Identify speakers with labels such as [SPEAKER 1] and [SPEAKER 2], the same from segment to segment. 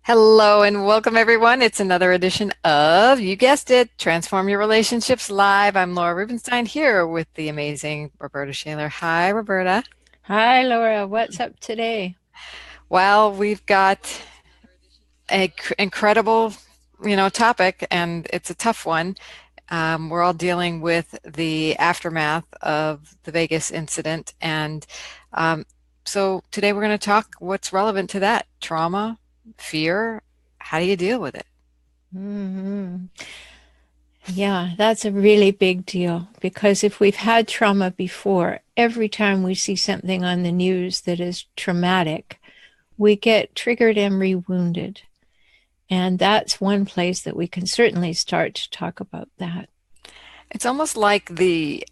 [SPEAKER 1] Hello and welcome everyone. It's another edition of, you guessed it, Transform Your Relationships Live. I'm Laura Rubinstein here with the amazing Rhoberta Shaler. Hi, Rhoberta.
[SPEAKER 2] Hi, Laura. What's up today?
[SPEAKER 1] Well, we've got a incredible, topic, and it's a tough one. We're all dealing with the aftermath of the Vegas incident, and um, so today we're going to talk what's relevant to that: trauma, fear. How do you deal with it?
[SPEAKER 2] hmm Yeah, that's a really big deal because if we've had trauma before, every time we see something on the news that is traumatic, we get triggered and rewounded. And that's one place that we can certainly start to talk about that.
[SPEAKER 1] It's almost like the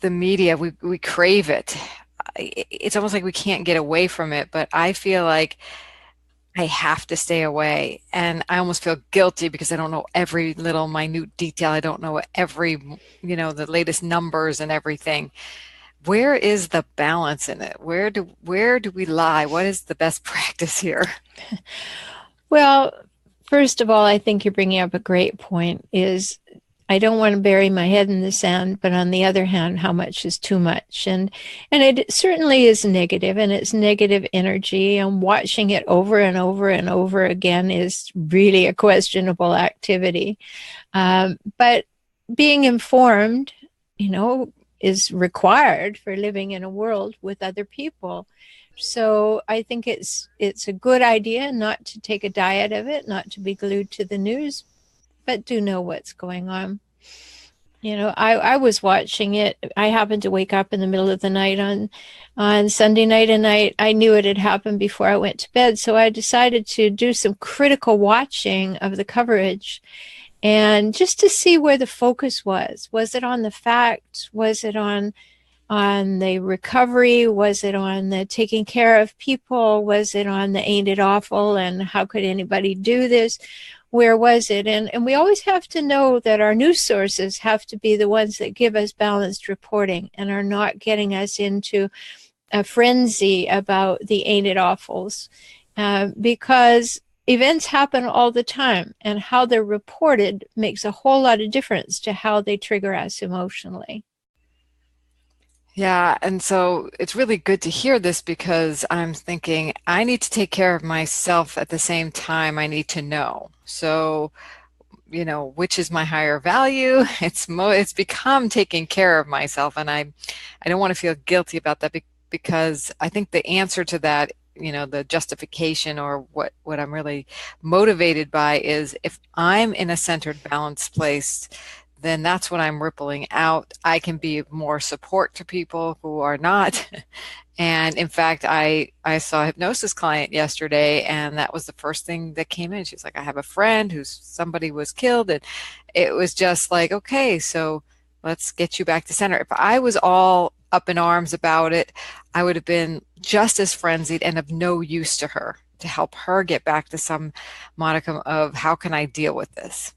[SPEAKER 1] media, we crave it. It's almost like we can't get away from it, but I feel like I have to stay away. And I almost feel guilty because I don't know every little minute detail. I don't know every, the latest numbers and everything. Where is the balance in it? Where do we lie? What is the best practice here?
[SPEAKER 2] Well, first of all, I think you're bringing up a great point is I don't want to bury my head in the sand, but on the other hand, how much is too much? And it certainly is negative, and it's negative energy. And watching it over and over and over again is really a questionable activity. But being informed, you know, is required for living in a world with other people. So I think it's a good idea not to take a diet of it, not to be glued to the news, but do know what's going on. I was watching it. I happened to wake up in the middle of the night on Sunday night, and I knew it had happened before I went to bed. So I decided to do some critical watching of the coverage and just to see where the focus was. Was it on the facts? Was it on the recovery? Was it on the taking care of people? Was it on the ain't it awful and how could anybody do this? Where was it? And we always have to know that our news sources have to be the ones that give us balanced reporting and are not getting us into a frenzy about the ain't it awfuls, because events happen all the time, and how they're reported makes a whole lot of difference to how they trigger us emotionally.
[SPEAKER 1] Yeah, and so it's really good to hear this because I'm thinking I need to take care of myself at the same time I need to know. So, which is my higher value? It's become taking care of myself, and I don't want to feel guilty about that because I think the answer to that, the justification or what I'm really motivated by is if I'm in a centered, balanced place, then that's what I'm rippling out. I can be more support to people who are not. And in fact, I saw a hypnosis client yesterday, and that was the first thing that came in. She's like, I have a friend who's somebody was killed. And it was just like, okay, so let's get you back to center. If I was all up in arms about it, I would have been just as frenzied and of no use to her to help her get back to some modicum of how can I deal with this?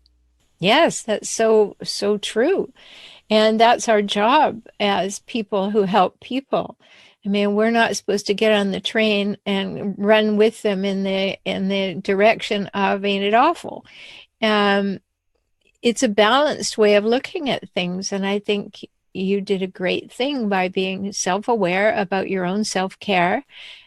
[SPEAKER 2] Yes, that's so true. And that's our job as people who help people. I mean, we're not supposed to get on the train and run with them in the direction of ain't it awful. Um, it's a balanced way of looking at things, and I think you did a great thing by being self-aware about your own self-care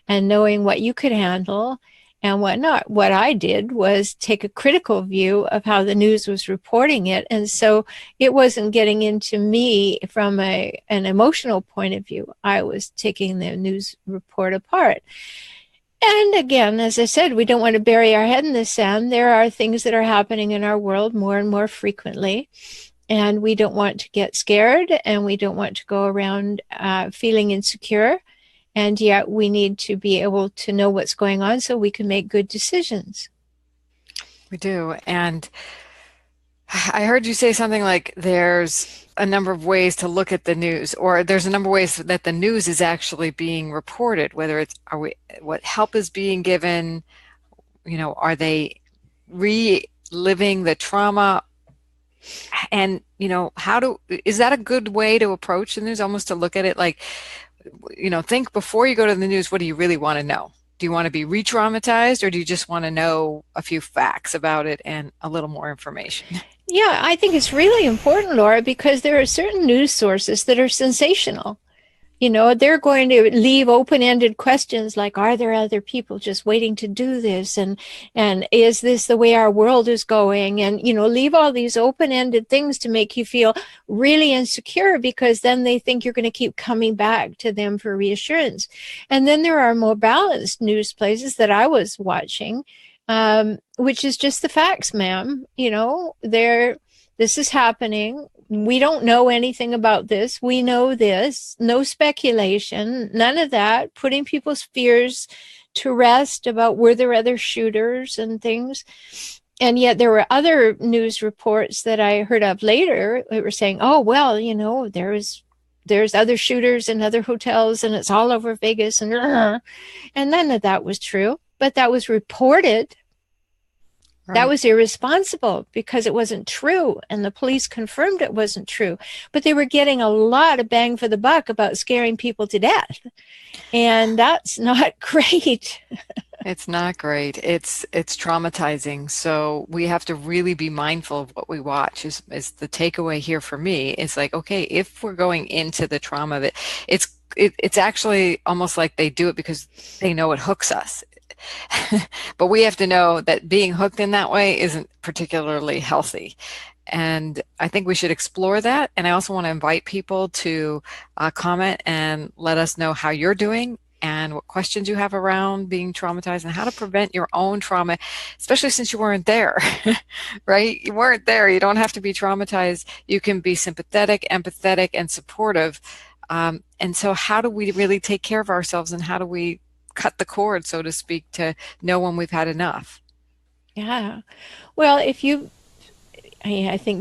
[SPEAKER 2] and knowing what you could handle and what not. What I did was take a critical view of how the news was reporting it, and so it wasn't getting into me from an emotional point of view. I was taking the news report apart. And again, as I said, we don't want to bury our head in the sand. There are things that are happening in our world more and more frequently, and we don't want to get scared, and we don't want to go around feeling insecure. And yet we need to be able to know what's going on so we can make good decisions.
[SPEAKER 1] We do. And I heard you say something like there's a number of ways to look at the news, or there's a number of ways that the news is actually being reported, whether it's what help is being given, are they reliving the trauma? And, is that a good way to approach the news, almost to look at it like, think before you go to the news, what do you really want to know? Do you want to be re-traumatized, or do you just want to know a few facts about it and a little more information?
[SPEAKER 2] Yeah, I think it's really important, Laura, because there are certain news sources that are sensational. They're going to leave open-ended questions like, are there other people just waiting to do this? And is this the way our world is going? And, leave all these open-ended things to make you feel really insecure, because then they think you're going to keep coming back to them for reassurance. And then there are more balanced news places that I was watching, which is just the facts, ma'am. This is happening. We don't know anything about this. We know this. No speculation, none of that. Putting people's fears to rest about were there other shooters and things. And yet there were other news reports that I heard of later that were saying, oh, well, there's other shooters in other hotels and it's all over Vegas. And none of that was true, but that was reported. That
[SPEAKER 1] Right.
[SPEAKER 2] was irresponsible because it wasn't true, and the police confirmed it wasn't true. But they were getting a lot of bang for the buck about scaring people to death, and that's not great.
[SPEAKER 1] It's not great. It's traumatizing. So we have to really be mindful of what we watch. Is the takeaway here for me? It's like, okay, if we're going into the trauma of it, it's actually almost like they do it because they know it hooks us. But we have to know that being hooked in that way isn't particularly healthy. And I think we should explore that. And I also want to invite people to comment and let us know how you're doing and what questions you have around being traumatized and how to prevent your own trauma, especially since you weren't there, right? You weren't there. You don't have to be traumatized. You can be sympathetic, empathetic, and supportive. And so how do we really take care of ourselves, and how do we cut the cord, so to speak, to know when we've had enough?
[SPEAKER 2] Yeah. Well, I think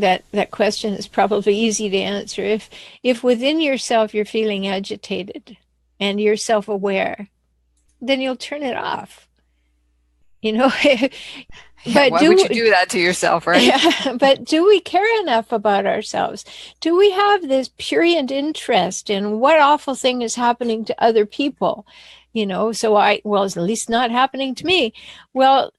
[SPEAKER 2] that question is probably easy to answer. If within yourself you're feeling agitated and you're self-aware, then you'll turn it off. You know,
[SPEAKER 1] Yeah,
[SPEAKER 2] but
[SPEAKER 1] why would you do that to yourself, right?
[SPEAKER 2] yeah, but do we care enough about ourselves? Do we have this prurient interest in what awful thing is happening to other people? Well, it's at least not happening to me. Well,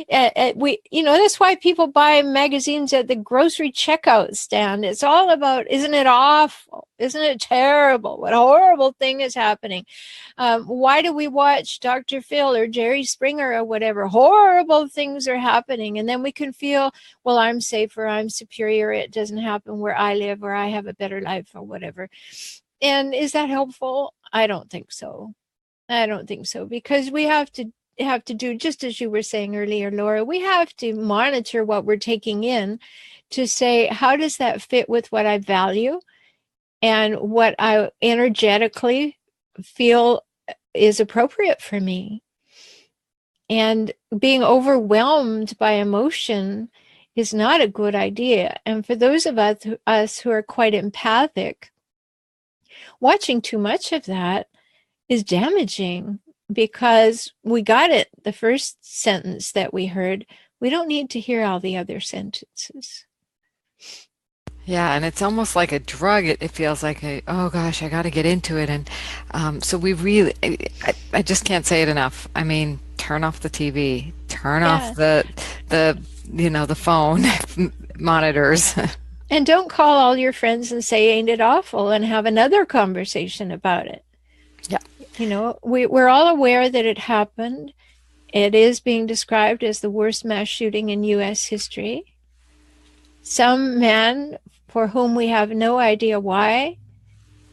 [SPEAKER 2] that's why people buy magazines at the grocery checkout stand. It's all about, isn't it awful? Isn't it terrible? What horrible thing is happening? Why do we watch Dr. Phil or Jerry Springer or whatever? Horrible things are happening. And then we can feel, well, I'm safer, I'm superior. It doesn't happen where I live, or I have a better life or whatever. And is that helpful? I don't think so. I don't think so, because we have to do, just as you were saying earlier, Laura, we have to monitor what we're taking in to say, how does that fit with what I value and what I energetically feel is appropriate for me? And being overwhelmed by emotion is not a good idea. And for those of us who are quite empathic, watching too much of that is damaging, because we got it the first sentence that we heard. We don't need to hear all the other sentences.
[SPEAKER 1] Yeah, and it's almost like a drug. It feels like oh gosh, I got to get into it. And so we really, I just can't say it enough. I mean, turn off the TV, turn off
[SPEAKER 2] Yeah.
[SPEAKER 1] the phone monitors.
[SPEAKER 2] And don't call all your friends and say, ain't it awful? And have another conversation about it.
[SPEAKER 1] Yeah.
[SPEAKER 2] We're all aware that it happened. It is being described as the worst mass shooting in U.S. history. Some man, for whom we have no idea why,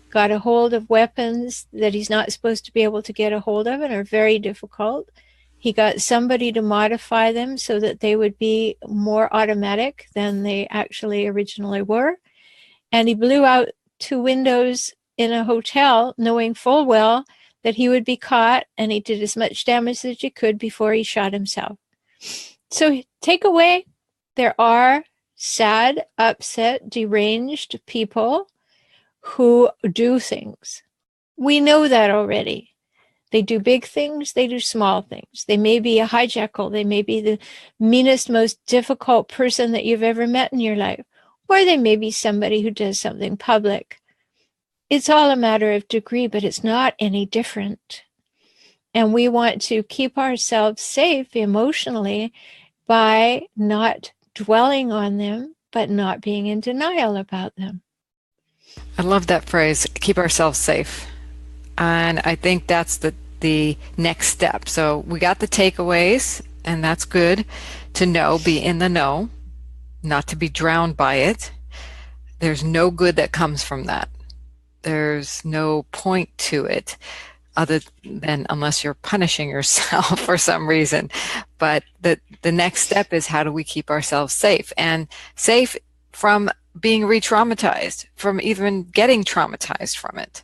[SPEAKER 2] got a hold of weapons that he's not supposed to be able to get a hold of and are very difficult. He got somebody to modify them so that they would be more automatic than they actually originally were. And he blew out two windows in a hotel, knowing full well that he would be caught, and he did as much damage as he could before he shot himself. So, takeaway, there are sad, upset, deranged people who do things. We know that already. They do big things, they do small things. They may be a hijackal, they may be the meanest, most difficult person that you've ever met in your life, or they may be somebody who does something public. It's all a matter of degree, but it's not any different. And we want to keep ourselves safe emotionally by not dwelling on them, but not being in denial about them.
[SPEAKER 1] I love that phrase, keep ourselves safe. And I think that's the next step. So we got the takeaways, and that's good to know, be in the know, not to be drowned by it. There's no good that comes from that. There's no point to it other than unless you're punishing yourself for some reason. But the next step is how do we keep ourselves safe and safe from being re-traumatized, from even getting traumatized from it.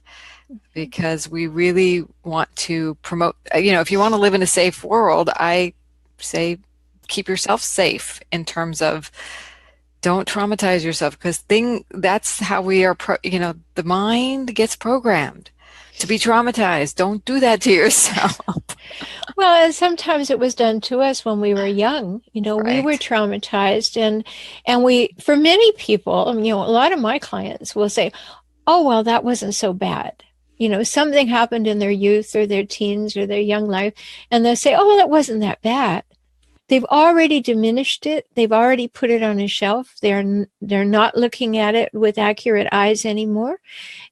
[SPEAKER 1] Because we really want to promote, if you want to live in a safe world, I say keep yourself safe in terms of don't traumatize yourself because that's how we are, the mind gets programmed to be traumatized. Don't do that to yourself.
[SPEAKER 2] Well, and sometimes it was done to us when we were young. We were
[SPEAKER 1] Right.
[SPEAKER 2] traumatized, and we, for many people, a lot of my clients will say, "Oh, well, that wasn't so bad." Something happened in their youth or their teens or their young life, and they'll say, "Oh, well, that wasn't that bad." They've already diminished it. They've already put it on a shelf. They're not looking at it with accurate eyes anymore.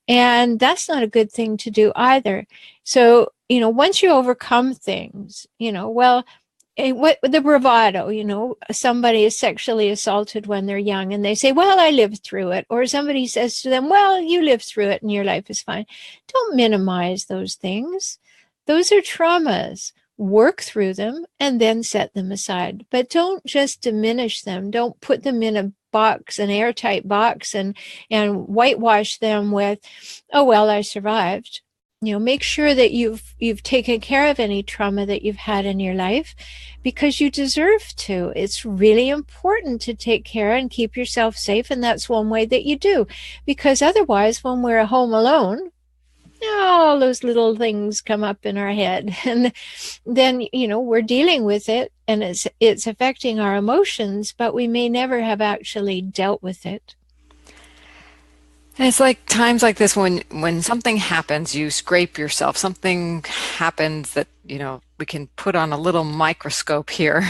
[SPEAKER 2] And that's not a good thing to do either. So, once you overcome things, what the bravado, somebody is sexually assaulted when they're young and they say, "Well, I lived through it." Or somebody says to them, "Well, you lived through it and your life is fine." Don't minimize those things. Those are traumas. Work through them and then set them aside. But don't just diminish them. Don't put them in a box, an airtight box, and whitewash them with, "Oh, well, I survived." Make sure that you've taken care of any trauma that you've had in your life, because you deserve to. It's really important to take care and keep yourself safe, and that's one way that you do. Because otherwise, when we're home alone, all those little things come up in our head, and then we're dealing with it, and it's affecting our emotions, but we may never have actually dealt with it.
[SPEAKER 1] And it's like times like this when something happens, you scrape yourself, something happens that, we can put on a little microscope here.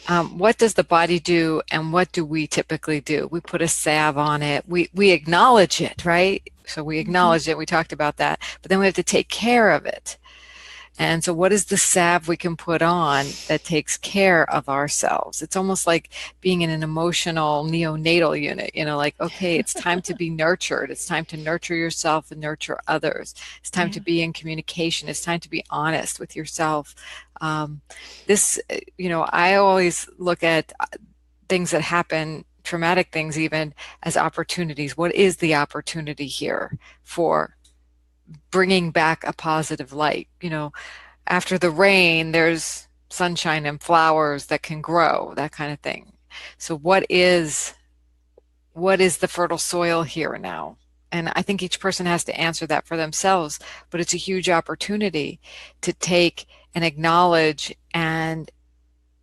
[SPEAKER 1] What does the body do and what do we typically do? We put a salve on it. We acknowledge it, right? So we
[SPEAKER 2] Mm-hmm.
[SPEAKER 1] acknowledge it. We talked about that, but then we have to take care of it. And so what is the salve we can put on that takes care of ourselves? It's almost like being in an emotional neonatal unit, like, okay, it's time to be nurtured. It's time to nurture yourself and nurture others. It's time to
[SPEAKER 2] Yeah.
[SPEAKER 1] be in communication. It's time to be honest with yourself. Um, I always look at things that happen, traumatic things even, as opportunities. What is the opportunity here for bringing back a positive light? After the rain, there's sunshine and flowers that can grow, that kind of thing. So what is the fertile soil here now? And I think each person has to answer that for themselves, but it's a huge opportunity to take and acknowledge and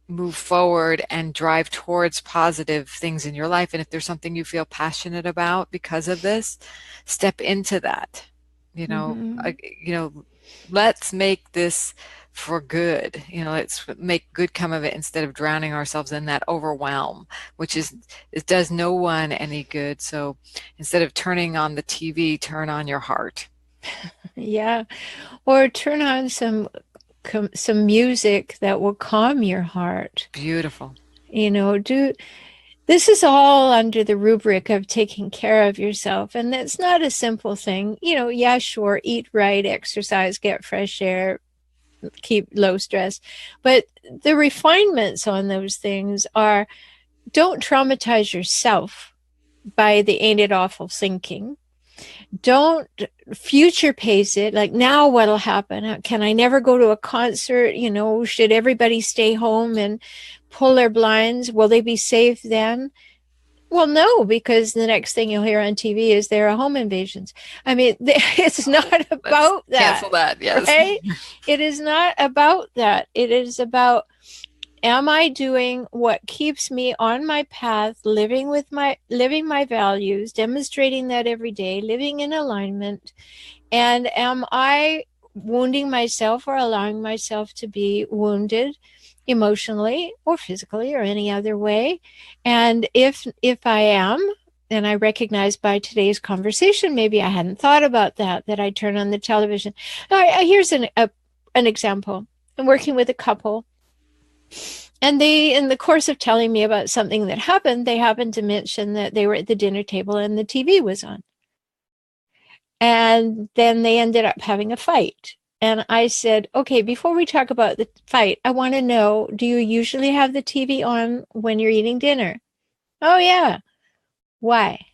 [SPEAKER 1] move forward and drive towards positive things in your life. And if there's something you feel passionate about because of this, step into that. You know,
[SPEAKER 2] Mm-hmm.
[SPEAKER 1] I, you know, let's make this for good. Let's make good come of it instead of drowning ourselves in that overwhelm, which it does no one any good. So instead of turning on the TV, turn on your heart.
[SPEAKER 2] Yeah. Or turn on some music that will calm your heart.
[SPEAKER 1] Beautiful.
[SPEAKER 2] Do This is all under the rubric of taking care of yourself. And that's not a simple thing. Yeah, sure, eat right, exercise, get fresh air, keep low stress. But the refinements on those things are, don't traumatize yourself by the ain't it awful thinking. Don't future pace it. Like, now what'll happen? Can I never go to a concert? Should everybody stay home and pull their blinds? Will they be safe then? Well, no, because the next thing you'll hear on TV is there are home invasions. I mean, it's not
[SPEAKER 1] Let's
[SPEAKER 2] about
[SPEAKER 1] cancel
[SPEAKER 2] that,
[SPEAKER 1] that. Yes.
[SPEAKER 2] right? It is not about that. It is about, am I doing what keeps me on my path, living my values, demonstrating that every day, living in alignment, and am I wounding myself or allowing myself to be wounded emotionally or physically or any other way. And if I am, and I recognize by today's conversation, maybe I hadn't thought about that I turn on the television. Here's an example. I'm working with a couple, and they, in the course of telling me about something that happened, they happened to mention that they were at the dinner table and the TV was on. And then they ended up having a fight. And I said, okay, before we talk about the fight, I want to know, do you usually have the TV on when you're eating dinner? Oh, yeah. Why?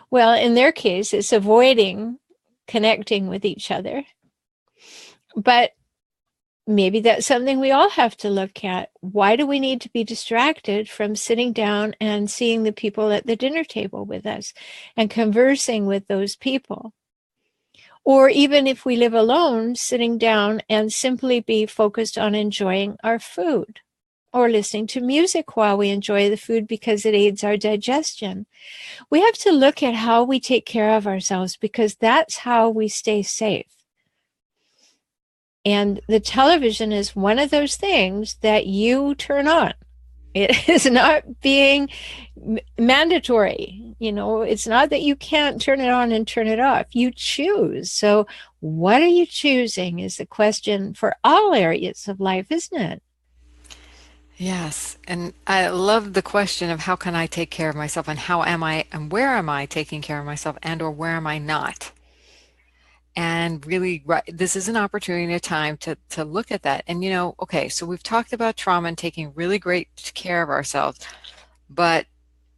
[SPEAKER 2] Well, in their case, it's avoiding connecting with each other. But maybe that's something we all have to look at. Why do we need to be distracted from sitting down and seeing the people at the dinner table with us and conversing with those people? Or even if we live alone, sitting down and simply be focused on enjoying our food or listening to music while we enjoy the food because it aids our digestion. We have to look at how we take care of ourselves because that's how we stay safe. And the television is one of those things that you turn on. It is not being mandatory. It's not that you can't turn it on and turn it off. You choose. So, what are you choosing is the question for all areas of life, isn't it?
[SPEAKER 1] Yes, and I love the question of how can I take care of myself and how am I and where am I taking care of myself and or where am I not? And really, this is an opportunity, a time to look at that. And okay, so we've talked about trauma and taking really great care of ourselves, but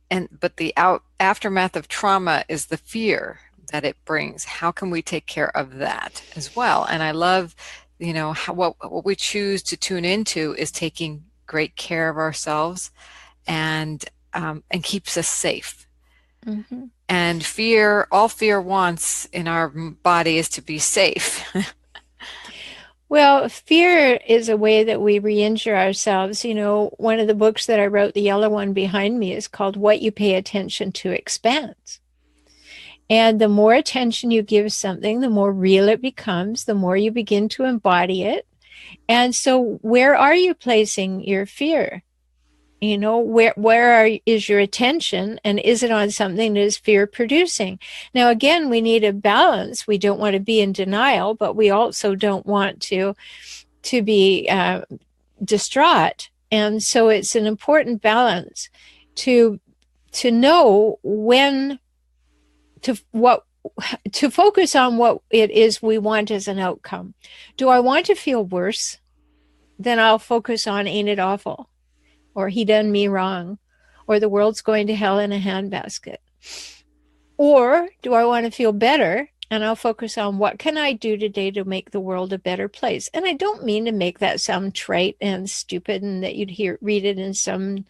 [SPEAKER 1] the aftermath of trauma is the fear that it brings. How can we take care of that as well? And I love, what we choose to tune into is taking great care of ourselves and keeps us safe.
[SPEAKER 2] Mm-hmm.
[SPEAKER 1] And all fear wants in our body is to be safe.
[SPEAKER 2] Well, fear is a way that we re-injure ourselves. One of the books that I wrote, the yellow one behind me, is called What You Pay Attention to Expands. And the more attention you give something, the more real it becomes, the more you begin to embody it. And so where are you placing your fear? Is your attention, and is it on something that is fear producing? Now, again, we need a balance. We don't want to be in denial, but we also don't want to be distraught. And so it's an important balance to know when to focus on what it is we want as an outcome. Do I want to feel worse? Then I'll focus on ain't it awful? Or he done me wrong, or the world's going to hell in a handbasket. Or do I want to feel better? And I'll focus on what can I do today to make the world a better place. And I don't mean to make that sound trite and stupid and that you'd read it in some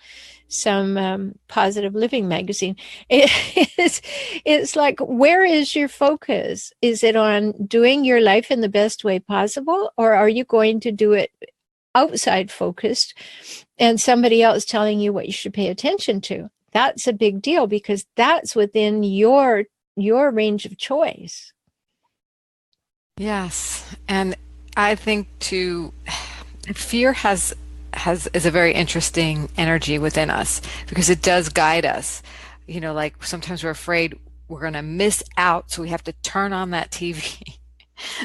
[SPEAKER 2] positive living magazine. It's like, where is your focus? Is it on doing your life in the best way possible? Or are you going to do it outside focused and somebody else telling you what you should pay attention to? That's a big deal because that's within your range of choice.
[SPEAKER 1] Yes, and I think fear is a very interesting energy within us because it does guide us. Like sometimes we're afraid we're going to miss out, so we have to turn on that TV.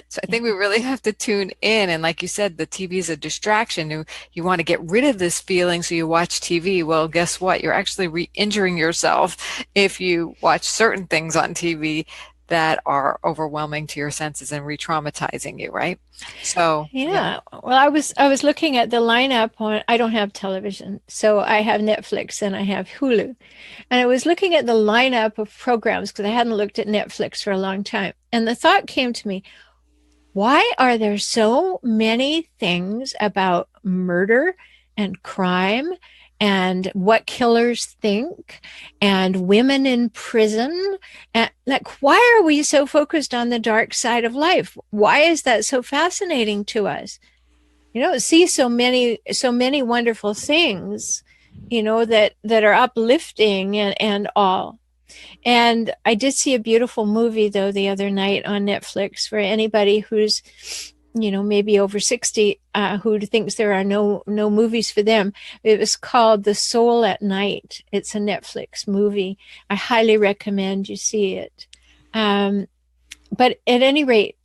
[SPEAKER 1] So I think we really have to tune in. And like you said, the TV is a distraction. You want to get rid of this feeling, so you watch TV. Well, guess what? You're actually re-injuring yourself if you watch certain things on TV that are overwhelming to your senses and re-traumatizing you, right? So
[SPEAKER 2] yeah. Well, I was looking at the lineup on. I don't have television, so I have Netflix and I have Hulu, and I was looking at the lineup of programs because I hadn't looked at Netflix for a long time, and the thought came to me: why are there so many things about murder and crime and what killers think and women in prison? And like, why are we so focused on the dark side of life? Why is that so fascinating to us? See so many wonderful things, that are uplifting and all. And I did see a beautiful movie, though, the other night on Netflix for anybody who's, maybe over 60, who thinks there are no movies for them. It was called The Soul at Night. It's a Netflix movie. I highly recommend you see it. But at any rate,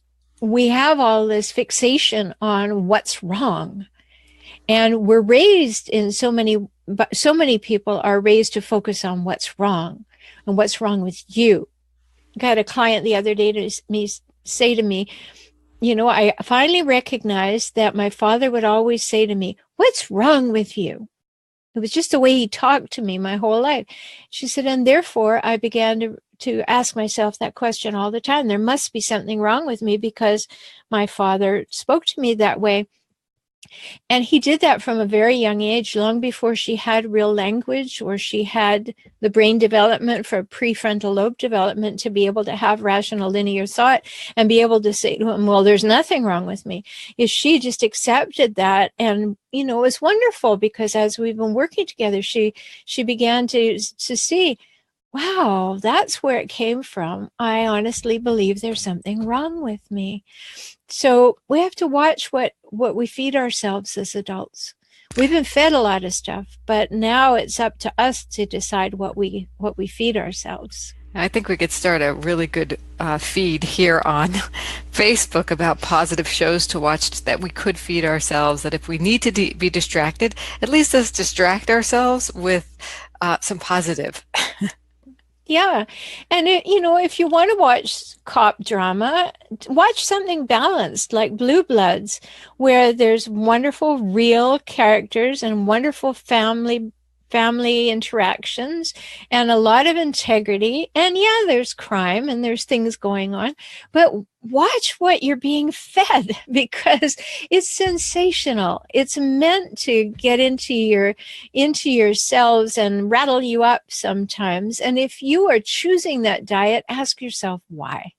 [SPEAKER 2] we have all this fixation on what's wrong. And we're raised in so many people are raised to focus on what's wrong and what's wrong with you. I got a client the other day say to me, I finally recognized that my father would always say to me, "What's wrong with you?" It was just the way he talked to me my whole life. She said, and therefore I began to ask myself that question all the time. There must be something wrong with me because my father spoke to me that way. And he did that from a very young age, long before she had real language or she had the brain development for prefrontal lobe development to be able to have rational linear thought and be able to say to him, well, there's nothing wrong with me. Is she just accepted that? And, it was wonderful because as we've been working together, she began to see, wow, that's where it came from. I honestly believe there's something wrong with me. So we have to watch what we feed ourselves as adults. We've been fed a lot of stuff, but now it's up to us to decide what we feed ourselves.
[SPEAKER 1] I think we could start a really good feed here on Facebook about positive shows to watch that we could feed ourselves, that if we need to be distracted, at least let's distract ourselves with some positive.
[SPEAKER 2] Yeah. And, if you want to watch cop drama, watch something balanced like Blue Bloods, where there's wonderful real characters and wonderful family interactions and a lot of integrity. And yeah, there's crime and there's things going on, but watch what you're being fed because it's sensational. It's meant to get into your cells and rattle you up sometimes. And if you are choosing that diet, ask yourself why.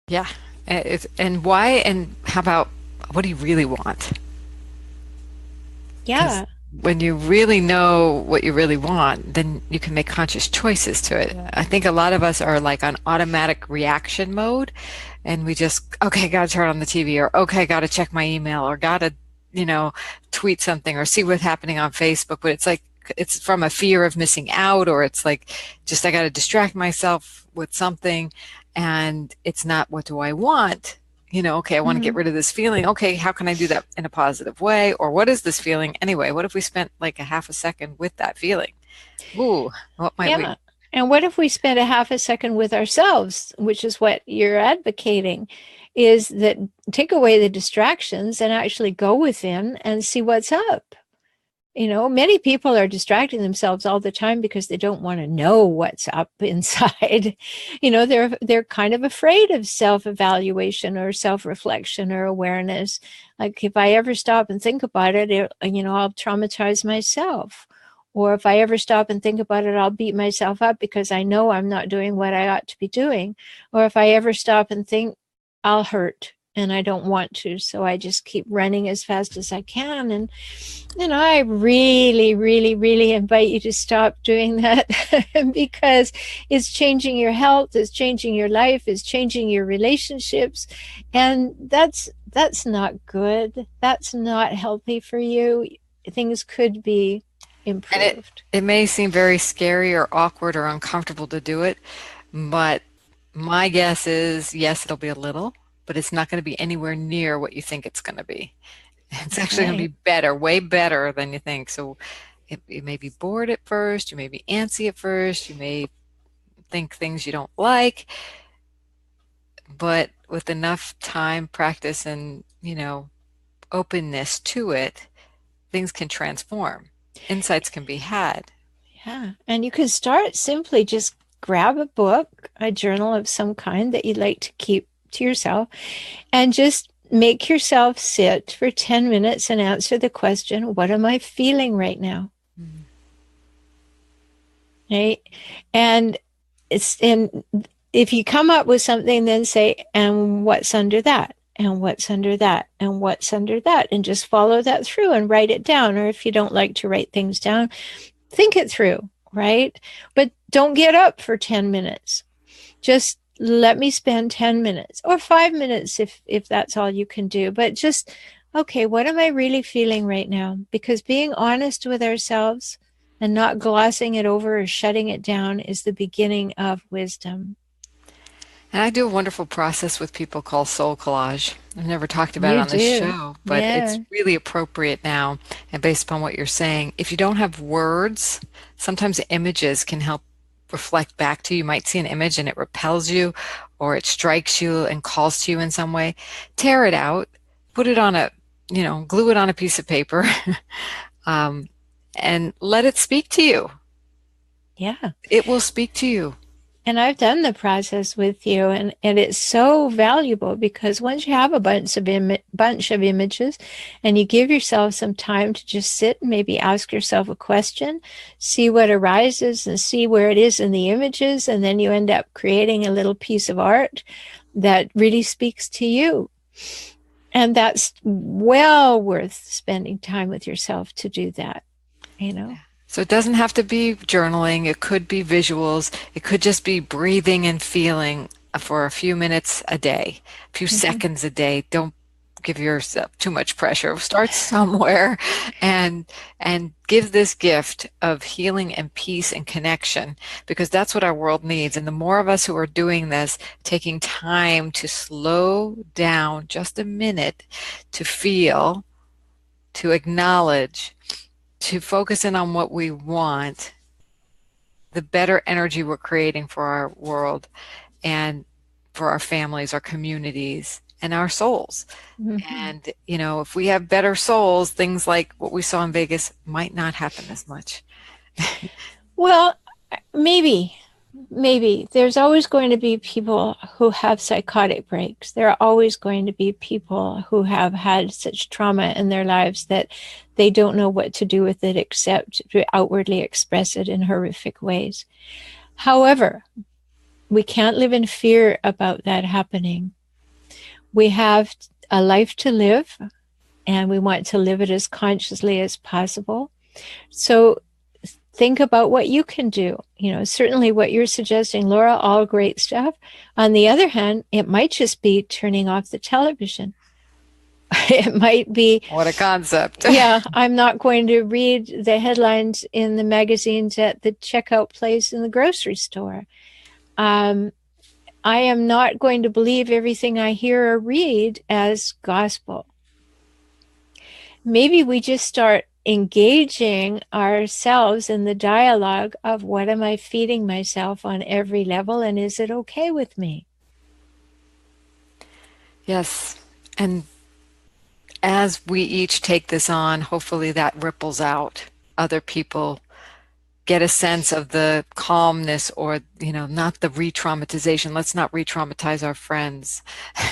[SPEAKER 1] Yeah. And why? And how about what do you really want? Because
[SPEAKER 2] Yeah.
[SPEAKER 1] when you really know what you really want, then you can make conscious choices to it. I think a lot of us are like on automatic reaction mode, and we just, okay, gotta turn on the TV, or okay, gotta check my email, or gotta, tweet something, or see what's happening on Facebook. But it's like, it's from a fear of missing out, or it's like, just I gotta distract myself with something, and it's not what do I want? Okay, I want to get rid of this feeling. Okay, how can I do that in a positive way? Or what is this feeling anyway? What if we spent like a half a second with that feeling? Ooh, what might we?
[SPEAKER 2] Yeah. And what if we spent a half a second with ourselves, which is what you're advocating, is that take away the distractions and actually go within and see what's up. Many people are distracting themselves all the time because they don't want to know what's up inside. They're kind of afraid of self-evaluation or self-reflection or awareness. Like if I ever stop and think about it, I'll traumatize myself. Or if I ever stop and think about it, I'll beat myself up because I know I'm not doing what I ought to be doing. Or if I ever stop and think, I'll hurt and I don't want to. So I just keep running as fast as I can. And I really, really, really invite you to stop doing that because it's changing your health, it's changing your life, it's changing your relationships. And that's not good. That's not healthy for you. Things could be
[SPEAKER 1] And
[SPEAKER 2] improved.
[SPEAKER 1] it may seem very scary or awkward or uncomfortable to do it, but my guess is yes, it'll be a little, but it's not going to be anywhere near what you think it's going to be. It's actually going to
[SPEAKER 2] Right.
[SPEAKER 1] be better, way better than you think. So you may be bored at first, you may be antsy at first, you may think things you don't like, but with enough time, practice, and, openness to it, things can transform. Insights can be had.
[SPEAKER 2] Yeah. And you can start simply just grab a book, a journal of some kind that you'd like to keep to yourself, and just make yourself sit for 10 minutes and answer the question, what am I feeling right now?
[SPEAKER 1] Mhm.
[SPEAKER 2] Right? And if you come up with something, then say, and what's under that? And what's under that? And what's under that? And just follow that through and write it down. Or if you don't like to write things down, think it through, right? But don't get up for 10 minutes. Just let me spend 10 minutes or 5 minutes if that's all you can do. But just, okay, what am I really feeling right now? Because being honest with ourselves and not glossing it over or shutting it down is the beginning of wisdom.
[SPEAKER 1] And I do a wonderful process with people called soul collage. I've never talked about it
[SPEAKER 2] You
[SPEAKER 1] on this
[SPEAKER 2] do.
[SPEAKER 1] show, but it's
[SPEAKER 2] Yeah.
[SPEAKER 1] really appropriate now. And based upon what you're saying, if you don't have words, sometimes images can help reflect back to you. You might see an image and it repels you, or it strikes you and calls to you in some way. Tear it out, put it on glue it on a piece of paper, um, and let it speak to you.
[SPEAKER 2] Yeah.
[SPEAKER 1] It will speak to you.
[SPEAKER 2] And I've done the process with you, and it's so valuable because once you have a bunch of images and you give yourself some time to just sit and maybe ask yourself a question, see what arises and see where it is in the images, and then you end up creating a little piece of art that really speaks to you. And that's well worth spending time with yourself to do that, you know?
[SPEAKER 1] So it doesn't have to be journaling. It could be visuals. It could just be breathing and feeling for a few minutes a day, a few
[SPEAKER 2] Mm-hmm.
[SPEAKER 1] seconds a day. Don't give yourself too much pressure. Start somewhere and give this gift of healing and peace and connection, because that's what our world needs. And the more of us who are doing this, taking time to slow down just a minute to feel, to acknowledge, to focus in on what we want, the better energy we're creating for our world and for our families, our communities, and our souls.
[SPEAKER 2] Mm-hmm.
[SPEAKER 1] And, if we have better souls, things like what we saw in Vegas might not happen as much.
[SPEAKER 2] Well, maybe, maybe. There's always going to be people who have psychotic breaks. There are always going to be people who have had such trauma in their lives that they don't know what to do with it except to outwardly express it in horrific ways. However, we can't live in fear about that happening. We have a life to live, and we want to live it as consciously as possible. So think about what you can do. Certainly what you're suggesting, Laura, all great stuff. On the other hand, it might just be turning off the television. It might be,
[SPEAKER 1] What a concept.
[SPEAKER 2] yeah, I'm not going to read the headlines in the magazines at the checkout place in the grocery store. Um, I am not going to believe everything I hear or read as gospel. Maybe we just start engaging ourselves in the dialogue of what am I feeding myself on every level, and is it okay with me?
[SPEAKER 1] Yes. And as we each take this on, hopefully that ripples out. Other people get a sense of the calmness, or, not the re-traumatization. Let's not re-traumatize our friends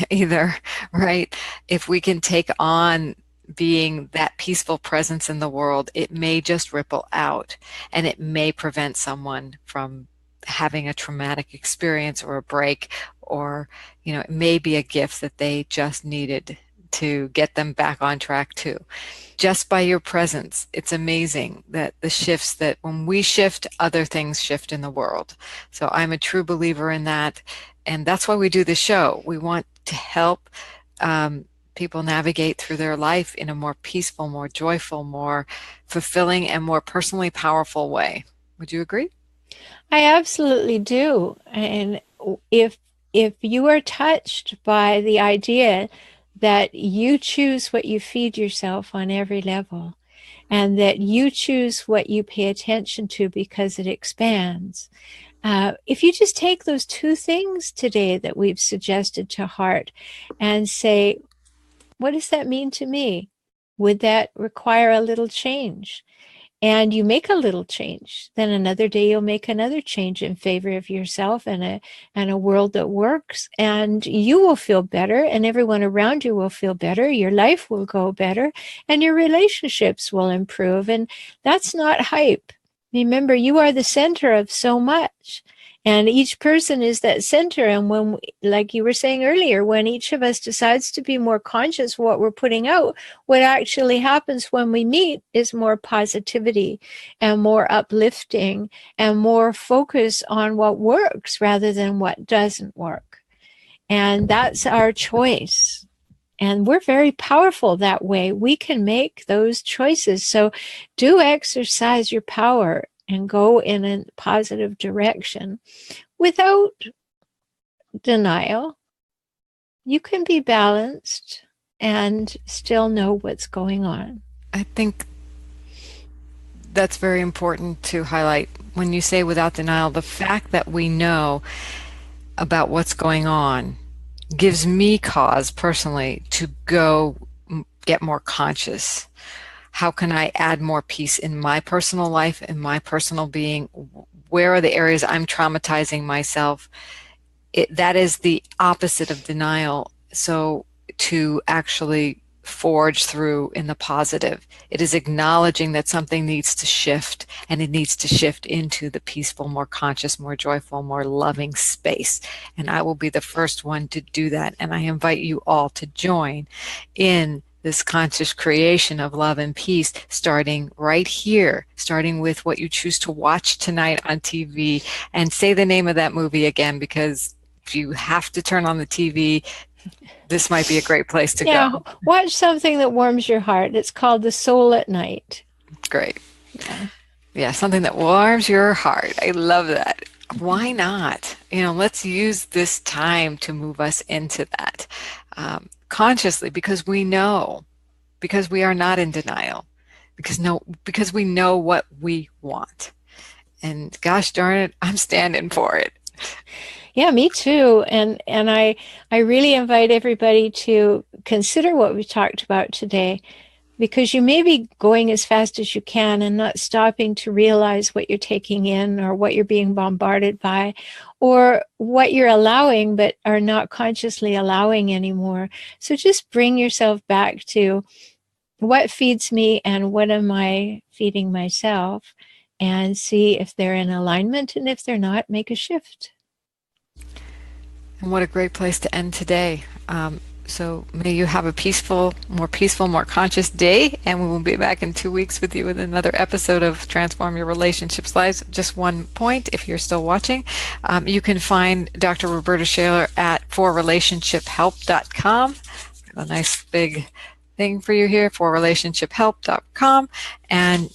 [SPEAKER 1] either, right? If we can take on being that peaceful presence in the world, it may just ripple out, and it may prevent someone from having a traumatic experience or a break, or, it may be a gift that they just needed to get them back on track too. Just by your presence, it's amazing that the shifts, that when we shift, other things shift in the world. So I'm a true believer in that. And that's why we do the show. We want to help people navigate through their life in a more peaceful, more joyful, more fulfilling, and more personally powerful way. Would you agree?
[SPEAKER 2] I absolutely do. And if if you are touched by the idea that you choose what you feed yourself on every level, and that you choose what you pay attention to because it expands. If you just take those two things today that we've suggested to heart and say, what does that mean to me? Would that require a little change? And you make a little change, then another day you'll make another change in favor of yourself and a world that works, and you will feel better, and everyone around you will feel better, your life will go better, and your relationships will improve. And that's not hype. Remember, you are the center of so much, And each person is that center. And when, like you were saying earlier, when each of us decides to be more conscious of what we're putting out, what actually happens when we meet is more positivity and more uplifting and more focus on what works rather than what doesn't work. And that's our choice. And we're very powerful that way. We can make those choices. So do exercise your power and go in a positive direction without denial. You can be balanced and still know what's going on.
[SPEAKER 1] I think that's very important to highlight. When you say without denial, the fact that we know about what's going on gives me cause personally to go get more conscious. How can I add more peace in my personal life, in my personal being? Where are the areas I'm traumatizing myself? That is the opposite of denial. So to actually forge through in the positive, it is acknowledging that something needs to shift, and it needs to shift into the peaceful, more conscious, more joyful, more loving space. And I will be the first one to do that. And I invite you all to join in this conscious creation of love and peace, starting right here, starting with what you choose to watch tonight on TV. And say the name of that movie again, because if you have to turn on the TV, this might be a great place to
[SPEAKER 2] Yeah,
[SPEAKER 1] go.
[SPEAKER 2] watch something that warms your heart. It's called The Soul at Night.
[SPEAKER 1] Great.
[SPEAKER 2] Yeah.
[SPEAKER 1] Yeah, something that warms your heart. I love that. Why not? Let's use this time to move us into that consciously, because because we are not in denial, because we know what we want. And gosh darn it, I'm standing for it.
[SPEAKER 2] Yeah, me too. And I really invite everybody to consider what we talked about today, because you may be going as fast as you can and not stopping to realize what you're taking in or what you're being bombarded by or what you're allowing but are not consciously allowing anymore. So just bring yourself back to what feeds me and what am I feeding myself, and see if they're in alignment, and if they're not, make a shift.
[SPEAKER 1] And what a great place to end today. So may you have a peaceful, more conscious day. And we will be back in 2 weeks with you with another episode of Transform Your Relationships Lives. Just one point, if you're still watching, you can find Dr. Rhoberta Shaler at forrelationshiphelp.com. A nice big thing for you here, forrelationshiphelp.com. And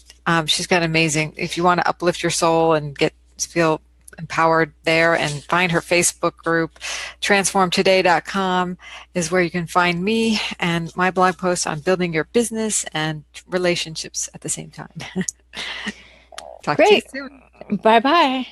[SPEAKER 1] she's got amazing, if you want to uplift your soul and feel empowered there, and find her Facebook group, transformtoday.com is where you can find me and my blog posts on building your business and relationships at the same time. Talk to you
[SPEAKER 2] Great.
[SPEAKER 1] soon.
[SPEAKER 2] Bye bye.